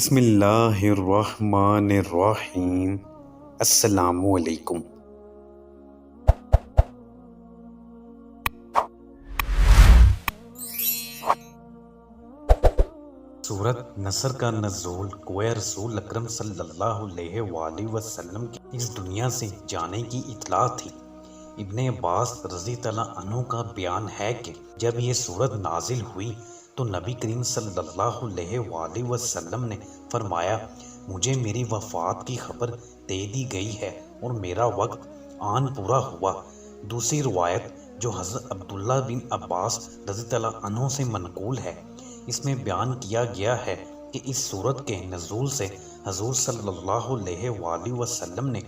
بسم اللہ الرحمن الرحیم۔ السلام علیکم۔ سورت نصر کا نزول گویا رسول اکرم صلی اللہ علیہ وآلہ وسلم کی اس دنیا سے جانے کی اطلاع تھی۔ ابن عباس رضی اللہ عنہ کا بیان ہے کہ جب یہ سورت نازل ہوئی تو نبی کریم صلی اللہ علیہ وآلہ وسلم نے فرمایا، مجھے میری وفات کی خبر دے دی گئی ہے اور میرا وقت آن پورا ہوا۔ دوسری روایت جو حضرت عبداللہ بن عباس رضی اللہ عنہ سے منقول ہے، اس میں بیان کیا گیا ہے کہ اس سورت کے نزول سے حضور صلی اللہ علیہ وآلہ وسلم نے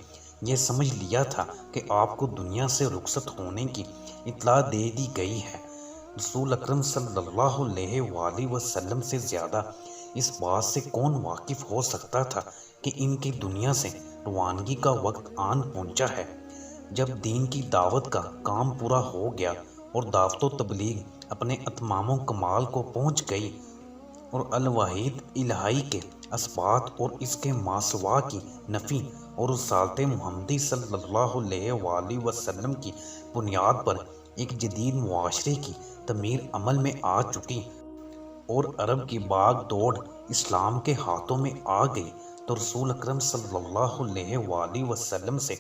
یہ سمجھ لیا تھا کہ آپ کو دنیا سے رخصت ہونے کی اطلاع دے دی گئی ہے۔ رسول اکرم صلی اللہ علیہ وآلہ وسلم سے زیادہ اس بات سے کون واقف ہو سکتا تھا کہ ان کی دنیا سے روانگی کا وقت آن پہنچا ہے۔ جب دین کی دعوت کا کام پورا ہو گیا اور دعوت و تبلیغ اپنے اتمام و کمال کو پہنچ گئی اور الوحید الہی کے اثبات اور اس کے ماسوا کی نفی اور رسالت محمدی صلی اللہ علیہ وآلہ وسلم کی بنیاد پر ایک جدید معاشرے کی تعمیر عمل میں آ چکی اور عرب کی باغ دوڑ اسلام کے ہاتھوں میں آ گئی تو رسول اکرم صلی اللہ علیہ وآلہ وسلم سے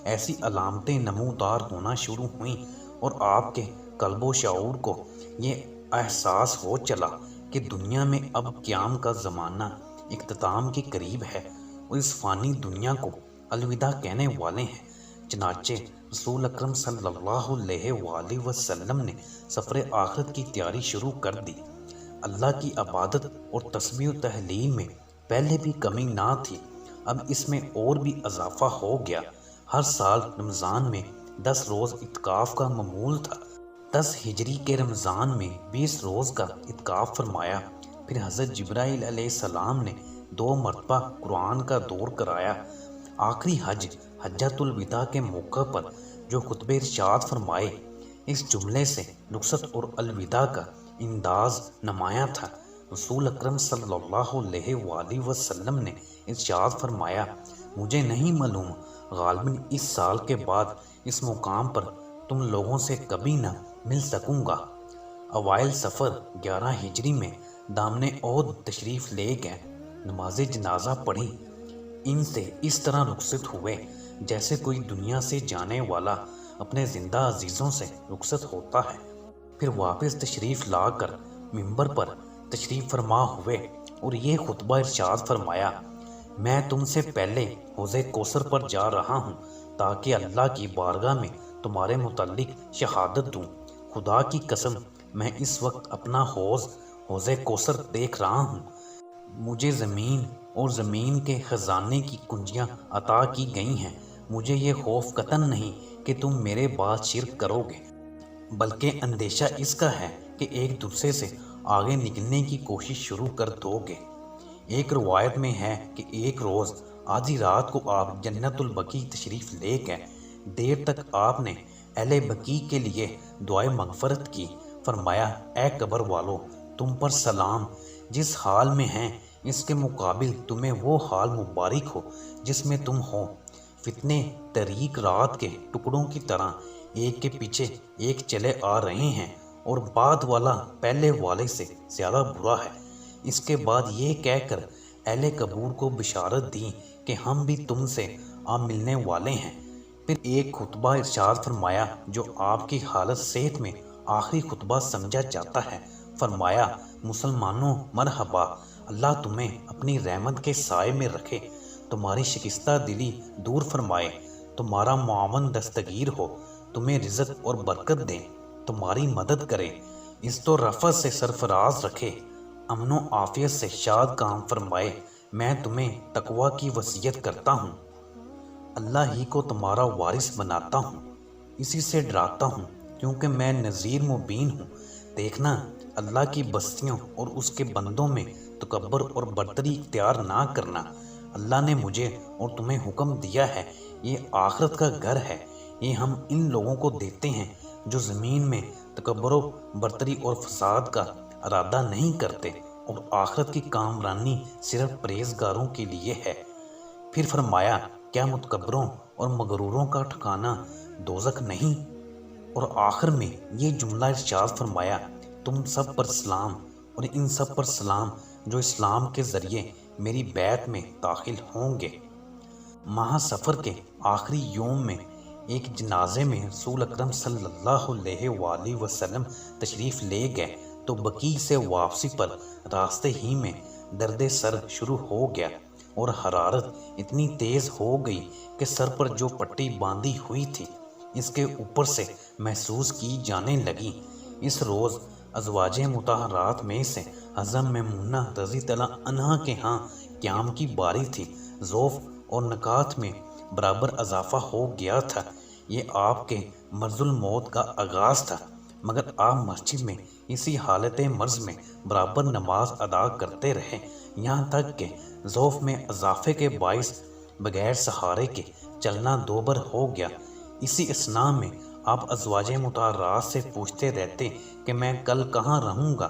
ایسی علامتیں نمودار ہونا شروع ہوئیں اور آپ کے قلب و شعور کو یہ احساس ہو چلا کہ دنیا میں اب قیام کا زمانہ اختتام کے قریب ہے اور اس فانی دنیا کو الوداع کہنے والے ہیں۔ چنانچہ رسول اکرم صلی اللہ علیہ وآلہ وسلم نے سفر آخرت کی تیاری شروع کر دی۔ اللہ کی عبادت اور تسبیح و تہلیل میں پہلے بھی کمی نہ تھی، اب اس میں اور بھی اضافہ ہو گیا۔ ہر سال رمضان میں 10 روز اعتکاف کا معمول تھا۔ 10 ہجری کے رمضان میں 20 روز کا اعتکاف فرمایا۔ پھر حضرت جبرائیل علیہ السلام نے 2 مرتبہ قرآن کا دور کرایا۔ آخری حج حجۃ الوداع کے موقع پر جو خطبہ ارشاد فرمائے، اس جملے سے رخصت اور الوداع کا انداز نمایاں تھا۔ رسول اکرم صلی اللہ علیہ وآلہ وسلم نے ارشاد فرمایا، مجھے نہیں معلوم غالباً اس سال کے بعد اس مقام پر تم لوگوں سے کبھی نہ مل سکوں گا۔ اوائل سفر 11 ہجری میں دامن عہد تشریف لے گئے، نماز جنازہ پڑھی۔ ان سے اس طرح رخصت ہوئے جیسے کوئی دنیا سے جانے والا اپنے زندہ عزیزوں سے رخصت ہوتا ہے۔ پھر واپس تشریف لا کر منبر پر تشریف فرما ہوئے اور یہ خطبہ ارشاد فرمایا، میں تم سے پہلے حوض کوثر پر جا رہا ہوں تاکہ اللہ کی بارگاہ میں تمہارے متعلق شہادت دوں۔ خدا کی قسم میں اس وقت اپنا حوض کوثر دیکھ رہا ہوں۔ مجھے زمین اور زمین کے خزانے کی کنجیاں عطا کی گئی ہیں۔ مجھے یہ خوف قطعاً نہیں کہ تم میرے بعد شرک کرو گے، بلکہ اندیشہ اس کا ہے کہ ایک دوسرے سے آگے نکلنے کی کوشش شروع کر دو گے۔ ایک روایت میں ہے کہ ایک روز آدھی رات کو آپ جنت البقیع تشریف لے گئے۔ دیر تک آپ نے اہل بقیع کے لیے دعائے مغفرت کی۔ فرمایا، اے قبر والو، تم پر سلام، جس حال میں ہیں اس کے مقابل تمہیں وہ حال مبارک ہو جس میں تم ہو۔ فتنے طریق رات کے ٹکڑوں کی طرح ایک کے پیچھے ایک چلے آ رہے ہیں اور بعد والا پہلے والے سے زیادہ برا ہے۔ اس کے بعد یہ کہہ کر اہل قبور کو بشارت دی کہ ہم بھی تم سے آ ملنے والے ہیں۔ پھر ایک خطبہ ارشاد فرمایا جو آپ کی حالت صحت میں آخری خطبہ سمجھا جاتا ہے۔ فرمایا، مسلمانوں مرحبا، اللہ تمہیں اپنی رحمت کے سائے میں رکھے، تمہاری شکستہ دلی دور فرمائے، تمہارا معاون دستگیر ہو، تمہیں رزق اور برکت دے، تمہاری مدد کرے، عزت و رفعت سے سرفراز رکھے، امن و عافیت سے شاد کام فرمائے۔ میں تمہیں تقوی کی وصیت کرتا ہوں، اللہ ہی کو تمہارا وارث بناتا ہوں، اسی سے ڈراتا ہوں کیونکہ میں نذیر مبین ہوں۔ دیکھنا، اللہ کی بستیوں اور اس کے بندوں میں تکبر اور برتری اختیار نہ کرنا۔ اللہ نے مجھے اور تمہیں حکم دیا ہے، یہ آخرت کا گھر ہے، یہ ہم ان لوگوں کو دیتے ہیں جو زمین میں تکبر و برتری اور فساد کا ارادہ نہیں کرتے اور آخرت کی کامرانی صرف پرہیزگاروں کے لیے ہے۔ پھر فرمایا، کیا متکبروں اور مغروروں کا ٹھکانہ دوزخ نہیں؟ اور آخر میں یہ جملہ ارشاد فرمایا، تم سب پر سلام اور ان سب پر سلام جو اسلام کے ذریعے میری بیعت میں داخل ہوں گے۔ ماہ سفر کے آخری یوم میں ایک جنازے میں رسول اکرم صلی اللہ علیہ وآلہ وسلم تشریف لے گئے تو بقیع سے واپسی پر راستے ہی میں درد سر شروع ہو گیا اور حرارت اتنی تیز ہو گئی کہ سر پر جو پٹی باندھی ہوئی تھی اس کے اوپر سے محسوس کی جانے لگی۔ اس روز ازواج مطہرات میں سے حضرت میمونہ رضی اللہ عنہا کے ہاں قیام کی باری تھی۔ ذوف اور نکات میں برابر اضافہ ہو گیا تھا۔ یہ آپ کے مرض الموت کا آغاز تھا، مگر آپ مسجد میں اسی حالت مرض میں برابر نماز ادا کرتے رہے، یہاں تک کہ ذوف میں اضافے کے باعث بغیر سہارے کے چلنا دوبر ہو گیا۔ اسی اثناء میں آپ ازواج مطہرات سے پوچھتے رہتے کہ میں کل کہاں رہوں گا،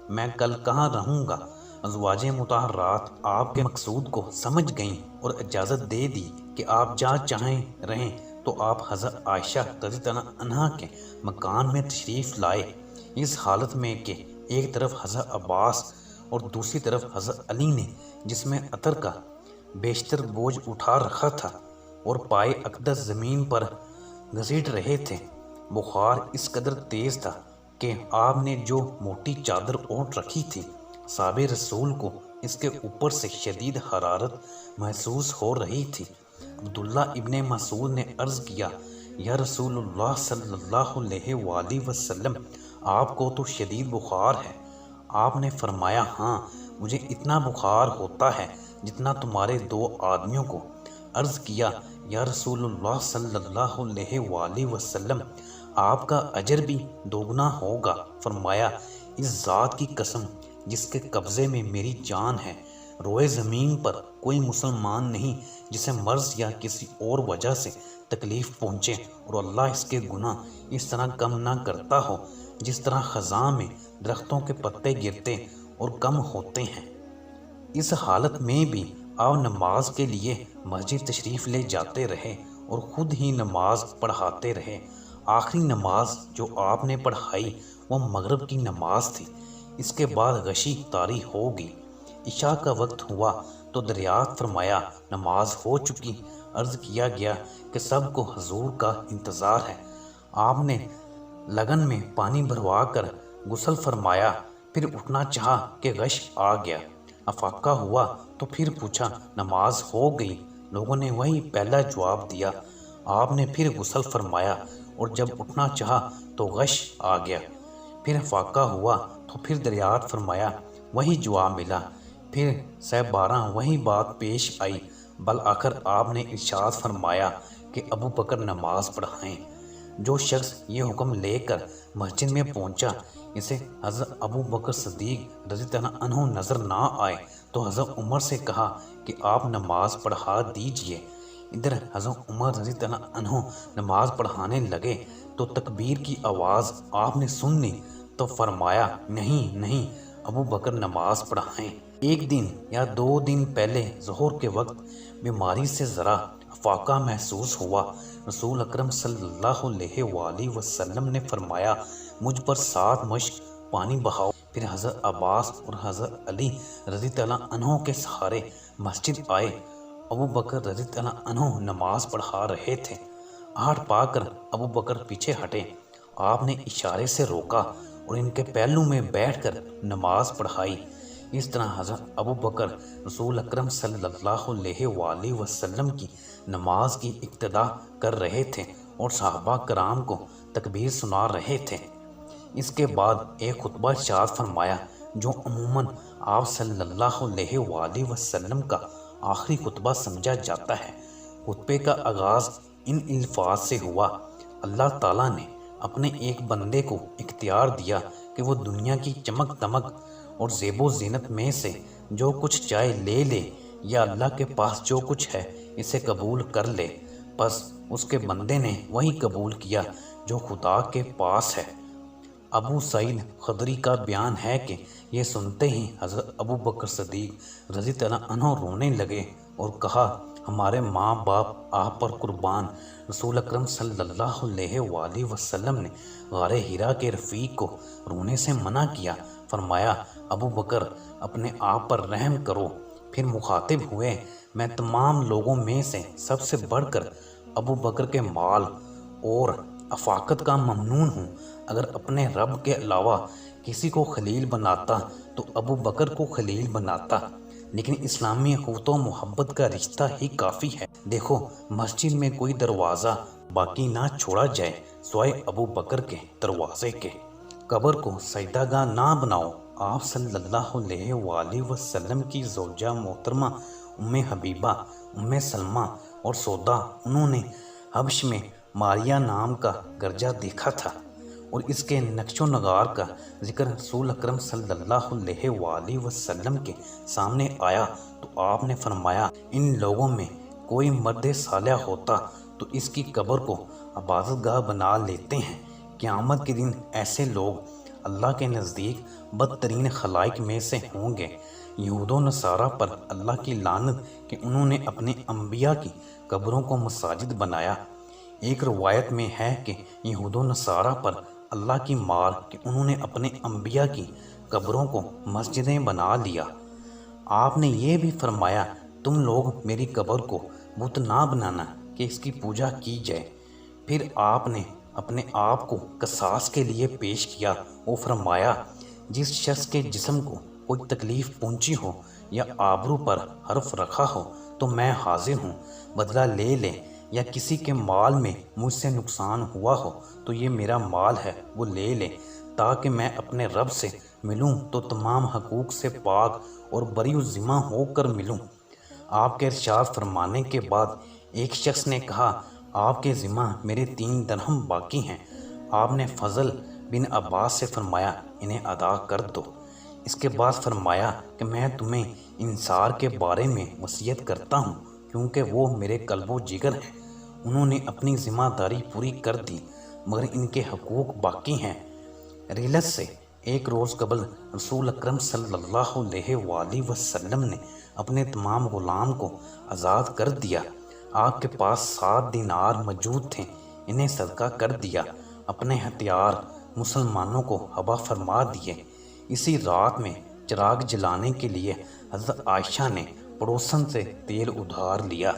میں کل کہاں رہوں گا۔ ازواج مطہرات آپ کے مقصود کو سمجھ گئیں اور اجازت دے دی کہ آپ جہاں چاہیں رہیں، تو آپ حضرت عائشہ رضی اللہ عنہا کے مکان میں تشریف لائے، اس حالت میں کہ ایک طرف حضرت عباس اور دوسری طرف حضرت علی نے جسم عطر کا بیشتر بوجھ اٹھا رکھا تھا اور پائے اقدس زمین پر گھسیٹ رہے تھے۔ بخار اس قدر تیز تھا کہ آپ نے جو موٹی چادر اوڑھ رکھی تھی، صحابہ رسول کو اس کے اوپر سے شدید حرارت محسوس ہو رہی تھی۔ عبداللہ ابن مسعود نے عرض کیا، یا رسول اللہ صلی اللہ علیہ وآلہ وسلم، آپ کو تو شدید بخار ہے۔ آپ نے فرمایا، ہاں مجھے اتنا بخار ہوتا ہے جتنا تمہارے 2 آدمیوں کو۔ عرض کیا، یا رسول اللہ صلی اللہ علیہ وآلہ وسلم، آپ کا اجر بھی دوگنا ہوگا۔ فرمایا، اس ذات کی قسم جس کے قبضے میں میری جان ہے، روئے زمین پر کوئی مسلمان نہیں جسے مرض یا کسی اور وجہ سے تکلیف پہنچے اور اللہ اس کے گناہ اس طرح کم نہ کرتا ہو جس طرح خزاں میں درختوں کے پتے گرتے اور کم ہوتے ہیں۔ اس حالت میں بھی آپ نماز کے لیے مسجد تشریف لے جاتے رہے اور خود ہی نماز پڑھاتے رہے۔ آخری نماز جو آپ نے پڑھائی وہ مغرب کی نماز تھی۔ اس کے بعد غشی طاری ہو گئی۔ عشاء کا وقت ہوا تو دریافت فرمایا، نماز ہو چکی۔ عرض کیا گیا کہ سب کو حضور کا انتظار ہے۔ آپ نے لگن میں پانی بھروا کر غسل فرمایا، پھر اٹھنا چاہا کہ غش آ گیا۔ افاقہ ہوا تو پھر پوچھا، نماز ہو گئی؟ لوگوں نے وہی پہلا جواب دیا۔ آپ نے پھر غسل فرمایا اور جب اٹھنا چاہا تو غش آ گیا۔ پھر افاقہ ہوا تو پھر دریافت فرمایا، وہی جواب ملا۔ پھر 12 وہی بات پیش آئی۔ بالآخر آپ نے ارشاد فرمایا کہ ابو بکر نماز پڑھائیں۔ جو شخص یہ حکم لے کر مسجد میں پہنچا، اسے حضرت ابو بکر صدیق رضی اللہ عنہ نظر نہ آئے تو حضرت عمر سے کہا کہ آپ نماز پڑھا دیجئے۔ ادھر حضرت عمر رضی اللہ عنہ نماز پڑھانے لگے تو تکبیر کی آواز آپ نے سن لی تو فرمایا، نہیں نہیں، ابو بکر نماز پڑھائیں۔ ایک دن یا 2 دن پہلے ظہر کے وقت بیماری سے ذرا افاقہ محسوس ہوا۔ رسول اکرم صلی اللہ علیہ وآلہ وسلم نے فرمایا، مجھ پر 7 مشک پانی بہاؤ۔ پھر حضرت عباس اور حضرت علی رضی اللہ عنہ کے سہارے مسجد آئے۔ ابو بکر رضی اللہ عنہ نماز پڑھا رہے تھے۔ آہٹ پا کر ابو بکر پیچھے ہٹے۔ آپ نے اشارے سے روکا اور ان کے پہلو میں بیٹھ کر نماز پڑھائی۔ اس طرح حضرت ابو بکر رسول اکرم صلی اللہ علیہ وآلہ وسلم کی نماز کی اقتدا کر رہے تھے اور صحابہ کرام کو تکبیر سنا رہے تھے۔ اس کے بعد ایک خطبہ ارشاد فرمایا جو عموماً آپ صلی اللہ علیہ وآلہ وسلم کا آخری خطبہ سمجھا جاتا ہے۔ خطبے کا آغاز ان الفاظ سے ہوا، اللہ تعالیٰ نے اپنے ایک بندے کو اختیار دیا کہ وہ دنیا کی چمک دمک اور زیب و زینت میں سے جو کچھ چاہے لے لے یا اللہ کے پاس جو کچھ ہے اسے قبول کر لے۔ بس اس کے بندے نے وہی قبول کیا جو خدا کے پاس ہے۔ ابو سعید خدری کا بیان ہے کہ یہ سنتے ہی حضرت ابو بکر صدیق رضی اللہ عنہ رونے لگے اور کہا، ہمارے ماں باپ آپ پر قربان۔ رسول اکرم صلی اللہ علیہ وآلہ وسلم نے غار حرا کے رفیق کو رونے سے منع کیا، فرمایا، ابو بکر اپنے آپ پر رحم کرو۔ پھر مخاطب ہوئے، میں تمام لوگوں میں سے سب سے بڑھ کر ابو بکر کے مال اور افاقت کا ممنون ہوں۔ اگر اپنے رب کے علاوہ کسی کو خلیل بناتا تو ابو بکر کو خلیل بناتا، لیکن اسلامی اخوت و محبت کا رشتہ ہی کافی ہے۔ دیکھو، مسجد میں کوئی دروازہ باقی نہ چھوڑا جائے سوائے ابو بکر کے دروازے کے۔ قبر کو سجدہ گاہ نہ بناؤ۔ آپ صلی اللہ علیہ وآلہ وسلم کی زوجہ محترمہ ام حبیبہ، ام سلمہ اور سودا، انہوں نے حبش میں ماریا نام کا گرجا دیکھا تھا، اور اس کے نقش و نگار کا ذکر رسول اکرم صلی اللہ علیہ وآلہ وسلم کے سامنے آیا تو آپ نے فرمایا، ان لوگوں میں کوئی مرد صالح ہوتا تو اس کی قبر کو عبادت گاہ بنا لیتے ہیں۔ قیامت کے دن ایسے لوگ اللہ کے نزدیک بدترین خلائق میں سے ہوں گے۔ یہود و نصارہ پر اللہ کی لعنت کہ انہوں نے اپنے انبیاء کی قبروں کو مساجد بنایا۔ ایک روایت میں ہے کہ یہود و نصارہ پر اللہ کی مار کہ انہوں نے اپنے انبیاء کی قبروں کو مسجدیں بنا لیا۔ آپ نے یہ بھی فرمایا، تم لوگ میری قبر کو بت نہ بنانا کہ اس کی پوجا کی جائے۔ پھر آپ نے اپنے آپ کو قصاص کے لیے پیش کیا اور فرمایا، جس شخص کے جسم کو کوئی تکلیف پہنچی ہو یا آبرو پر حرف رکھا ہو تو میں حاضر ہوں، بدلہ لے لے، یا کسی کے مال میں مجھ سے نقصان ہوا ہو تو یہ میرا مال ہے، وہ لے لے، تاکہ میں اپنے رب سے ملوں تو تمام حقوق سے پاک اور بری الذمہ ہو کر ملوں۔ آپ کے ارشاد فرمانے کے بعد ایک شخص نے کہا، آپ کے ذمہ میرے 3 درہم باقی ہیں۔ آپ نے فضل بن عباس سے فرمایا، انہیں ادا کر دو۔ اس کے بعد فرمایا کہ میں تمہیں انصار کے بارے میں وصیت کرتا ہوں، کیونکہ وہ میرے قلب و جگر ہیں۔ انہوں نے اپنی ذمہ داری پوری کر دی، مگر ان کے حقوق باقی ہیں۔ ریلت سے ایک روز قبل رسول اکرم صلی اللہ علیہ وآلہ وسلم نے اپنے تمام غلام کو آزاد کر دیا۔ آپ کے پاس 7 دینار موجود تھے، انہیں صدقہ کر دیا۔ اپنے ہتھیار مسلمانوں کو حبا فرما دیے۔ اسی رات میں چراغ جلانے کے لیے حضرت عائشہ نے پڑوسن سے تیل ادھار لیا۔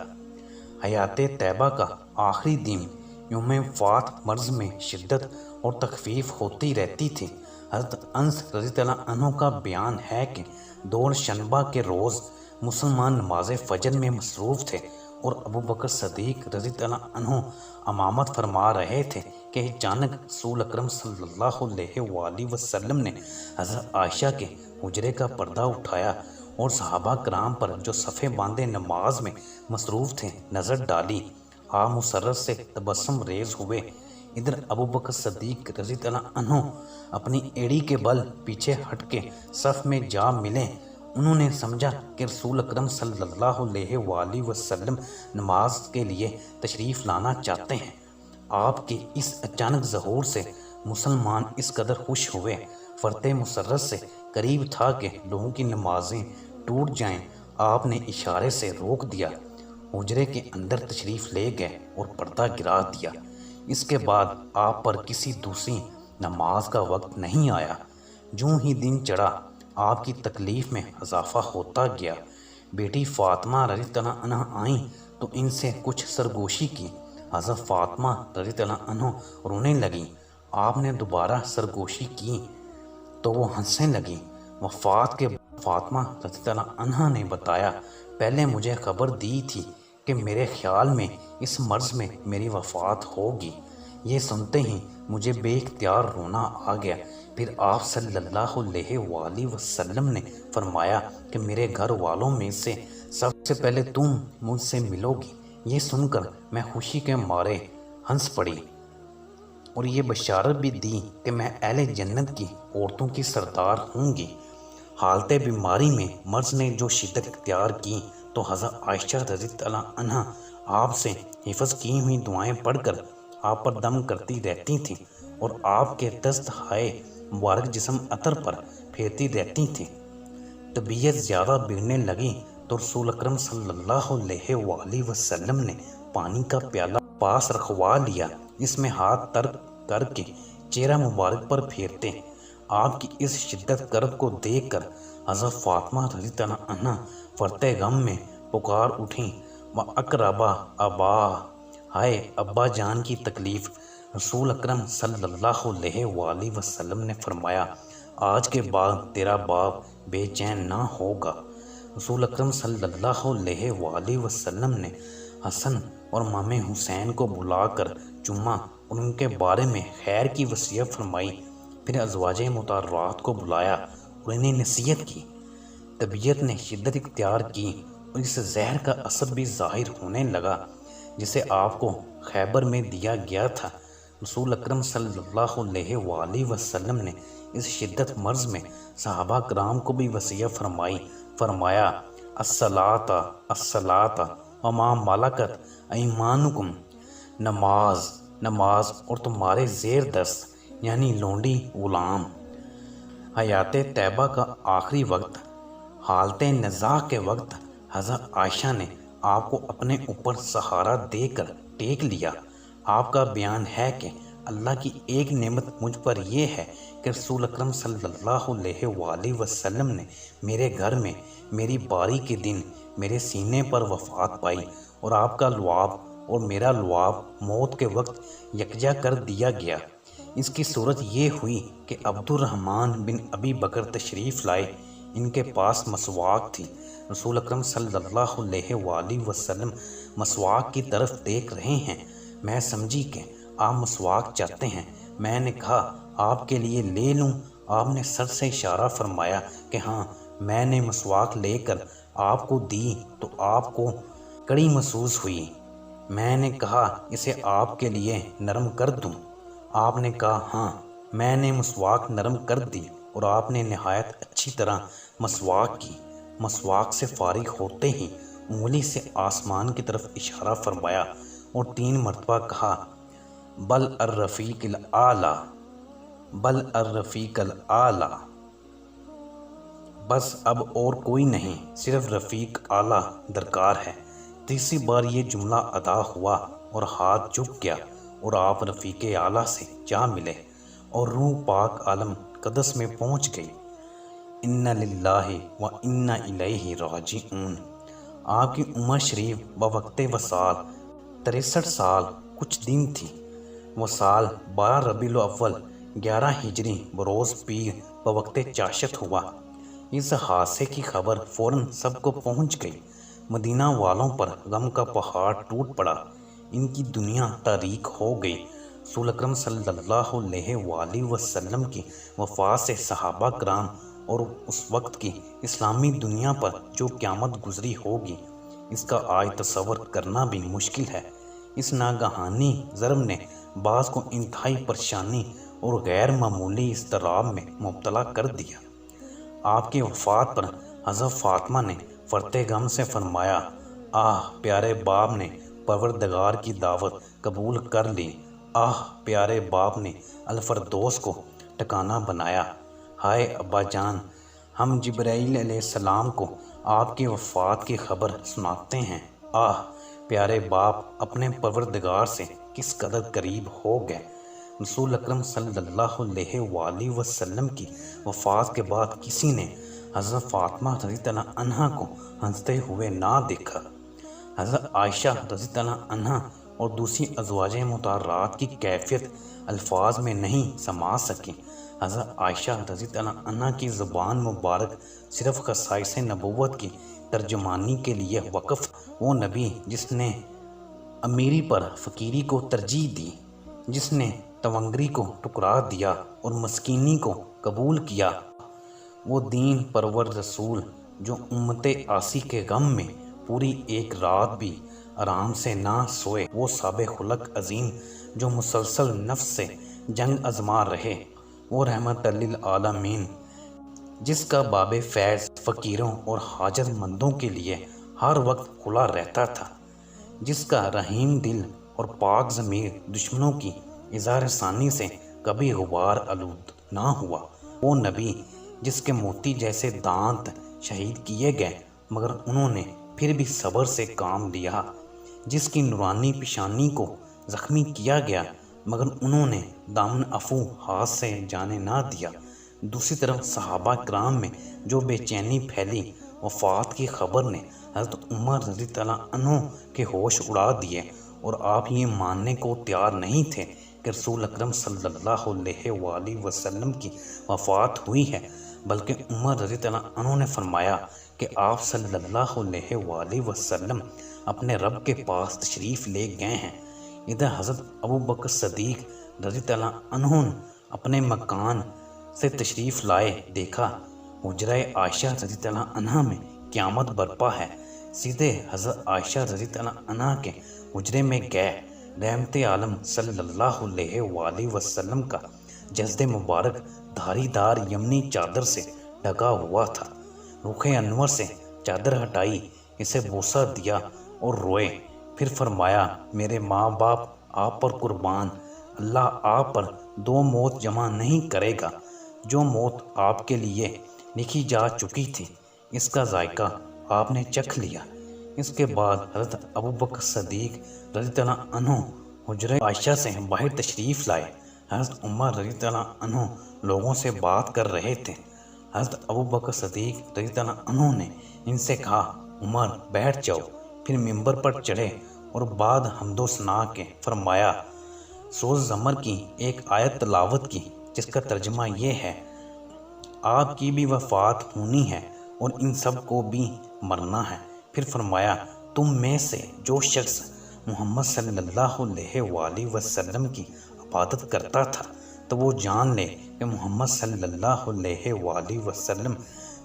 حیات طیبہ کا آخری دن یوم وفات مرض میں شدت اور تخفیف ہوتی رہتی تھی۔ حضرت انس رضی اللہ عنہ کا بیان ہے کہ دور شنبہ کے روز مسلمان نماز فجر میں مصروف تھے اور ابو بکر صدیق رضی اللہ عنہ امامت فرما رہے تھے کہ اچانک رسول اکرم صلی اللہ علیہ وآلہ وسلم نے حضرت عائشہ کے حجرے کا پردہ اٹھایا اور صحابہ کرام پر جو صفے باندھے نماز میں مصروف تھے نظر ڈالی۔ آپ مسرت سے تبسم ریز ہوئے۔ ادھر ابو بکر صدیق رضی اللہ عنہ اپنی ایڑی کے بل پیچھے ہٹ کے صف میں جا ملے۔ انہوں نے سمجھا کہ رسول اکرم صلی اللہ علیہ وآلہ وسلم نماز کے لیے تشریف لانا چاہتے ہیں۔ آپ کے اس اچانک ظہور سے مسلمان اس قدر خوش ہوئے، فرط مسرت سے قریب تھا کہ لوگوں کی نمازیں ٹوٹ جائیں۔ آپ نے اشارے سے روک دیا، حجرے کے اندر تشریف لے گئے اور پردہ گرا دیا۔ اس کے بعد آپ پر کسی دوسری نماز کا وقت نہیں آیا۔ جوں ہی دن چڑھا، آپ کی تکلیف میں اضافہ ہوتا گیا۔ بیٹی فاطمہ رضی اللہ عنہ آئیں تو ان سے کچھ سرگوشی کی۔ حضرت فاطمہ رضی اللہ عنہ رونے لگیں۔ آپ نے دوبارہ سرگوشی کی تو وہ ہنسنے لگیں۔ وفات کے بعد فاطمہ رضی اللہ عنہ نے بتایا، پہلے مجھے خبر دی تھی کہ میرے خیال میں اس مرض میں میری وفات ہوگی۔ یہ سنتے ہی مجھے بے اختیار رونا آ گیا۔ پھر آپ صلی اللہ علیہ وآلہ وسلم نے فرمایا کہ میرے گھر والوں میں سے سب سے پہلے تم مجھ سے ملو گی۔ یہ سن کر میں خوشی کے مارے ہنس پڑی اور یہ بشارت بھی دی کہ میں اہل جنت کی عورتوں کی سردار ہوں گی۔ حالت بیماری میں مرض نے جو شدت اختیار کی تو حضرت عائشہ رضی اللہ عنہا آپ سے حفظ کی ہوئی دعائیں پڑھ کر آپ پر دم کرتی رہتی تھیں اور آپ کے دست ہائے مبارک جسم عطر پر پھیرتی رہتی تھیں۔ طبیعت زیادہ بگڑنے لگی تو رسول اکرم صلی اللہ علیہ وآلہ وسلم نے پانی کا پیالہ پاس رکھوا لیا، اس میں ہاتھ تر کر کے چہرہ مبارک پر پھیرتے۔ آپ کی اس شدت کرب کو دیکھ کر حضرت فاطمہ رضی اللہ عنہا فرتے غم میں پکار اٹھیں، وَأَقْرَبَ أَبَا، ہائے ابا جان کی تکلیف۔ رسول اکرم صلی اللہ علیہ وآلہ وسلم نے فرمایا، آج کے بعد تیرا باپ بے چین نہ ہوگا۔ رسول اکرم صلی اللہ علیہ وآلہ وسلم نے حسن اور امام حسین کو بلا کر چوما اور ان کے بارے میں خیر کی وصیت فرمائی۔ پھر ازواج مطہرات کو بلایا اور انہیں نصیحت کی۔ طبیعت نے شدت اختیار کی اور اس زہر کا اثر بھی ظاہر ہونے لگا جسے آپ کو خیبر میں دیا گیا تھا۔ رسول اکرم صلی اللہ علیہ وآلہ وسلم نے اس شدت مرض میں صحابہ کرام کو بھی وصیت فرمائی، فرمایا، الصلاۃ الصلاۃ وما ملکت ایمانکم، نماز نماز اور تمہارے زیر دست یعنی لونڈی غلام۔ حیات طیبہ کا آخری وقت، حالت نزاع کے وقت حضرت عائشہ نے آپ کو اپنے اوپر سہارا دے کر ٹیک لیا۔ آپ کا بیان ہے کہ اللہ کی ایک نعمت مجھ پر یہ ہے کہ رسول اکرم صلی اللہ علیہ وآلہ وسلم نے میرے گھر میں میری باری کے دن میرے سینے پر وفات پائی اور آپ کا لعاب اور میرا لعاب موت کے وقت یکجا کر دیا گیا۔ اس کی صورت یہ ہوئی کہ عبد الرحمن بن ابی بکر تشریف لائے، ان کے پاس مسواک تھی۔ رسول اکرم صلی اللہ علیہ وآلہ وسلم مسواک کی طرف دیکھ رہے ہیں، میں سمجھی کہ آپ مسواک چاہتے ہیں۔ میں نے کہا آپ کے لیے لے لوں؟ آپ نے سر سے اشارہ فرمایا کہ ہاں۔ میں نے مسواک لے کر آپ کو دی تو آپ کو کڑی محسوس ہوئی۔ میں نے کہا اسے آپ کے لیے نرم کر دوں؟ آپ نے کہا ہاں۔ میں نے مسواک نرم کر دی اور آپ نے نہایت اچھی طرح مسواک کی۔ مسواک سے فارغ ہوتے ہی انگلی سے آسمان کی طرف اشارہ فرمایا اور 3 مرتبہ کہا، بل الرفیق الاعلیٰ، بل الرفیق الاعلیٰ۔ بس اب اور کوئی نہیں، صرف رفیق اعلیٰ درکار ہے۔ تیسری بار یہ جملہ ادا ہوا اور ہاتھ جھک گیا اور آپ رفیق اعلیٰ سے جا ملے اور روح پاک عالم قدس میں پہنچ گئی۔ اِنَّ لِلَّهِ وَإِنَّ إِلَيْهِ رَاجِعُونَ۔ آپ کی عمر شریف بوقت وصال 63 سال کچھ دن تھی۔ وہ سال 12 ربیع الاول 11 ہجری بروز پیر بوقت چاشت ہوا۔ اس حادثے کی خبر فوراً سب کو پہنچ گئی۔ مدینہ والوں پر غم کا پہاڑ ٹوٹ پڑا، ان کی دنیا تاریک ہو گئی۔ رسول اکرم صلی اللہ علیہ وآلہ وسلم کی وفات سے صحابہ کرام اور اس وقت کی اسلامی دنیا پر جو قیامت گزری ہوگی، اس کا آج تصور کرنا بھی مشکل ہے۔ اس ناگہانی ضرب نے بعض کو انتہائی پریشانی اور غیر معمولی اضطراب میں مبتلا کر دیا۔ آپ کی وفات پر حضرت فاطمہ نے فرتے غم سے فرمایا، آہ پیارے باپ نے پروردگار کی دعوت قبول کر لی، آہ پیارے باپ نے الفردوس کو ٹھکانہ بنایا۔ ہائے ابا جان، ہم جبرائیل علیہ السلام کو آپ کی وفات کی خبر سناتے ہیں، آہ پیارے باپ اپنے پروردگار سے کس قدر قریب ہو گئے۔ رسول اکرم صلی اللہ علیہ وآلہ وسلم کی وفات کے بعد کسی نے حضرت فاطمہ رضی اللہ عنہا کو ہنستے ہوئے نہ دیکھا۔ حضرت عائشہ رضی اللہ عنہا اور دوسری ازواج مطہرات کی کیفیت الفاظ میں نہیں سما سکی۔ حضرت عائشہ رضی اللہ عنہا کی زبان مبارک صرف خصائص نبوت کی ترجمانی کے لیے وقف، وہ نبی جس نے امیری پر فقیری کو ترجیح دی، جس نے تونگری کو ٹکرا دیا اور مسکینی کو قبول کیا، وہ دین پرور رسول جو امت آسی کے غم میں پوری ایک رات بھی آرام سے نہ سوئے، وہ سابق خلق عظیم جو مسلسل نفس سے جنگ آزما رہے، وہ رحمت للعالمین جس کا باب فیض فقیروں اور حاجت مندوں کے لیے ہر وقت کھلا رہتا تھا، جس کا رحیم دل اور پاک ضمیر دشمنوں کی اظہار ثانی سے کبھی غبار آلود نہ ہوا۔ وہ نبی جس کے موتی جیسے دانت شہید کیے گئے مگر انہوں نے پھر بھی صبر سے کام لیا، جس کی نورانی پیشانی کو زخمی کیا گیا مگر انہوں نے دامن عفو ہاتھ سے جانے نہ دیا۔ دوسری طرف صحابہ کرام میں جو بے چینی پھیلی، وفات کی خبر نے حضرت عمر رضی اللہ عنہ کے ہوش اڑا دیے، اور آپ یہ ماننے کو تیار نہیں تھے کہ رسول اکرم صلی اللہ علیہ وآلہ وسلم کی وفات ہوئی ہے، بلکہ عمر رضی اللہ عنہ نے فرمایا کہ آپ صلی اللہ علیہ وآلہ وسلم اپنے رب کے پاس تشریف لے گئے ہیں۔ ادھر حضرت ابوبکر صدیق رضی اللہ عنہ اپنے مکان سے تشریف لائے، دیکھا حجرہ عائشہ رضی اللہ عنہ میں قیامت برپا ہے، سیدھے حضرت عائشہ رضی اللہ عنہ کے حجرے میں گئے۔ رحمت عالم صلی اللہ علیہ وآلہ وسلم کا جسد مبارک دھاری دار یمنی چادر سے ڈھکا ہوا تھا۔ رخ انور سے چادر ہٹائی، اسے بوسہ دیا اور روئے، پھر فرمایا میرے ماں باپ آپ پر قربان، اللہ آپ پر دو موت جمع نہیں کرے گا۔ جو موت آپ کے لیے لکھی جا چکی تھی اس کا ذائقہ آپ نے چکھ لیا۔ اس کے بعد حضرت ابوبکر صدیق رضی اللہ عنہ حجرہ عائشہ سے باہر تشریف لائے۔ حضرت عمر رضی اللہ عنہ لوگوں سے بات کر رہے تھے۔ حضرت ابوبکر صدیق رضی اللہ عنہ نے ان سے کہا عمر بیٹھ جاؤ، پھر ممبر پر چڑھے اور بعد حمد و ثنا کے فرمایا سورۃ زمر کی ایک آیت تلاوت کی جس کا ترجمہ یہ ہے، آپ کی بھی وفات ہونی ہے اور ان سب کو بھی مرنا ہے۔ پھر فرمایا تم میں سے جو شخص محمد صلی اللہ علیہ وآلہ وسلم کی عبادت کرتا تھا تو وہ جان لے کہ محمد صلی اللہ علیہ وآلہ وسلم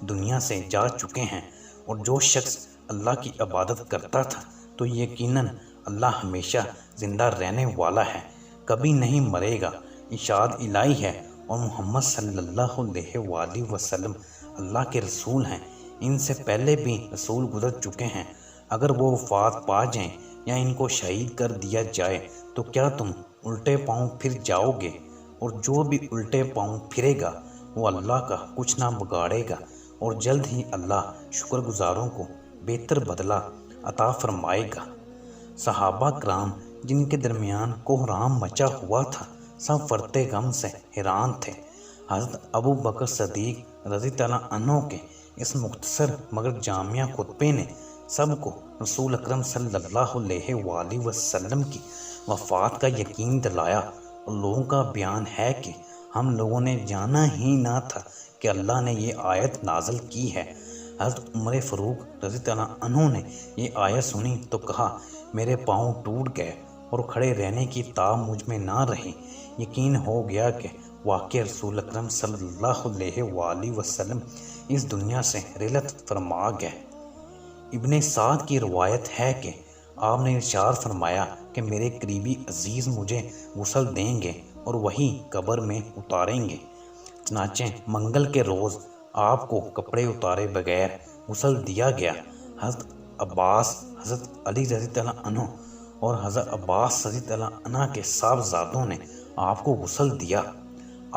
دنیا سے جا چکے ہیں، اور جو شخص اللہ کی عبادت کرتا تھا تو یقیناً اللہ ہمیشہ زندہ رہنے والا ہے، کبھی نہیں مرے گا، ارشاد الہی ہے، اور محمد صلی اللہ علیہ وآلہ وسلم اللہ کے رسول ہیں، ان سے پہلے بھی رسول گزر چکے ہیں، اگر وہ وفات پا جائیں یا ان کو شہید کر دیا جائے تو کیا تم الٹے پاؤں پھر جاؤ گے؟ اور جو بھی الٹے پاؤں پھرے گا وہ اللہ کا کچھ نہ بگاڑے گا، اور جلد ہی اللہ شکر گزاروں کو بہتر بدلہ عطا فرمائے گا۔ صحابہ کرام جن کے درمیان کوہرام مچا ہوا تھا سب فرتے غم سے حیران تھے۔ حضرت ابوبکر صدیق رضی اللہ عنہ کے اس مختصر مگر جامع خطبے نے سب کو رسول اکرم صلی اللہ علیہ وآلہ وسلم کی وفات کا یقین دلایا، اور لوگوں کا بیان ہے کہ ہم لوگوں نے جانا ہی نہ تھا کہ اللہ نے یہ آیت نازل کی ہے۔ حضرت عمر فاروق رضی اللہ عنہ نے یہ آیت سنی تو کہا میرے پاؤں ٹوٹ گئے اور کھڑے رہنے کی طاقت مجھ میں نہ رہی، یقین ہو گیا کہ واقع رسول اکرم صلی اللہ علیہ وآلہ وسلم اس دنیا سے رحلت فرما گئے۔ ابن سعد کی روایت ہے کہ آپ نے ارشاد فرمایا کہ میرے قریبی عزیز مجھے غسل دیں گے اور وہی قبر میں اتاریں گے۔ چنانچہ منگل کے روز آپ کو کپڑے اتارے بغیر غسل دیا گیا۔ حضرت عباس، حضرت علی رضی اللہ عنہ اور حضرت عباس رضی اللہ عنہ کے صاحبزادوں نے آپ کو غسل دیا۔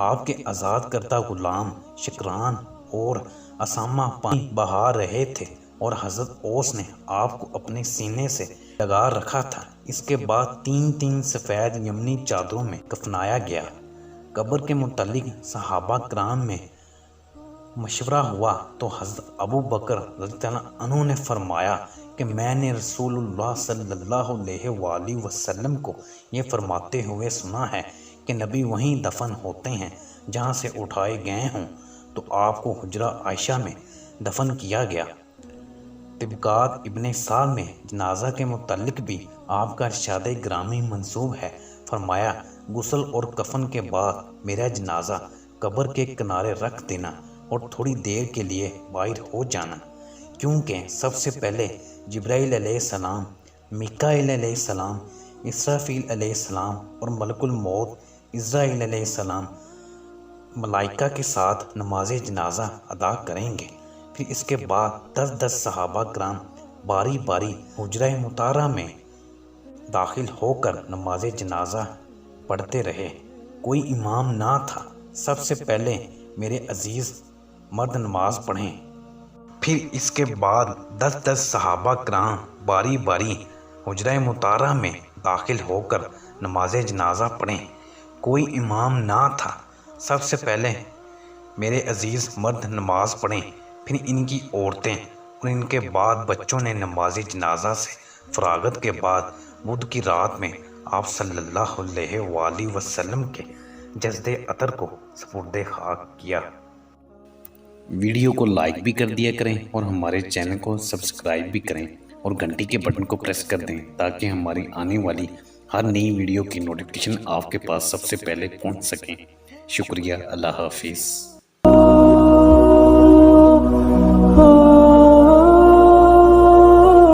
آپ کے آزاد کردہ غلام شکران اور اسامہ پانی بہا رہے تھے اور حضرت اوس نے آپ کو اپنے سینے سے لگا رکھا تھا۔ اس کے بعد تین سفید یمنی چادروں میں کفنایا گیا۔ قبر کے متعلق صحابہ کرام میں مشورہ ہوا تو حضرت ابو بکر رضی اللہ عنہ نے فرمایا کہ میں نے رسول اللہ صلی اللہ علیہ وآلہ وسلم کو یہ فرماتے ہوئے سنا ہے کہ نبی وہیں دفن ہوتے ہیں جہاں سے اٹھائے گئے ہوں، تو آپ کو حجرہ عائشہ میں دفن کیا گیا۔ طبقات ابن سعد میں جنازہ کے متعلق بھی آپ کا ارشاد گرامی منسوب ہے، فرمایا غسل اور کفن کے بعد میرا جنازہ قبر کے کنارے رکھ دینا اور تھوڑی دیر کے لیے باہر ہو جانا، کیونکہ سب سے پہلے جبرائیل علیہ السلام، میکائیل علیہ السلام، اسرافیل علیہ السلام اور ملک الموت عزرائیل علیہ السلام ملائکہ کے ساتھ نماز جنازہ ادا کریں گے۔ پھر اس کے بعد 10 صحابہ کرام باری باری حجرہ مطہرہ میں داخل ہو کر نماز جنازہ پڑھتے رہے۔ کوئی امام نہ تھا، سب سے پہلے میرے عزیز مرد نماز پڑھیں، پھر اس کے بعد 10 صحابہ کرام باری باری حجرہ مطہرہ میں داخل ہو کر نماز جنازہ پڑھیں۔ کوئی امام نہ تھا، سب سے پہلے میرے عزیز مرد نماز پڑھیں، پھر ان کی عورتیں اور ان کے بعد بچوں نے نماز جنازہ سے فراغت کے بعد بدھ کی رات میں آپ صلی اللہ علیہ وآلہ وسلم کے جسد اطہر کو سپرد خاک کیا۔ ویڈیو کو لائک بھی کر دیا کریں اور ہمارے چینل کو سبسکرائب بھی کریں اور گھنٹی کے بٹن کو پریس کر دیں تاکہ ہماری آنے والی ہر نئی ویڈیو کی نوٹیفیکیشن آپ کے پاس سب سے پہلے پہنچ سکیں۔ شکریہ، اللہ حافظ۔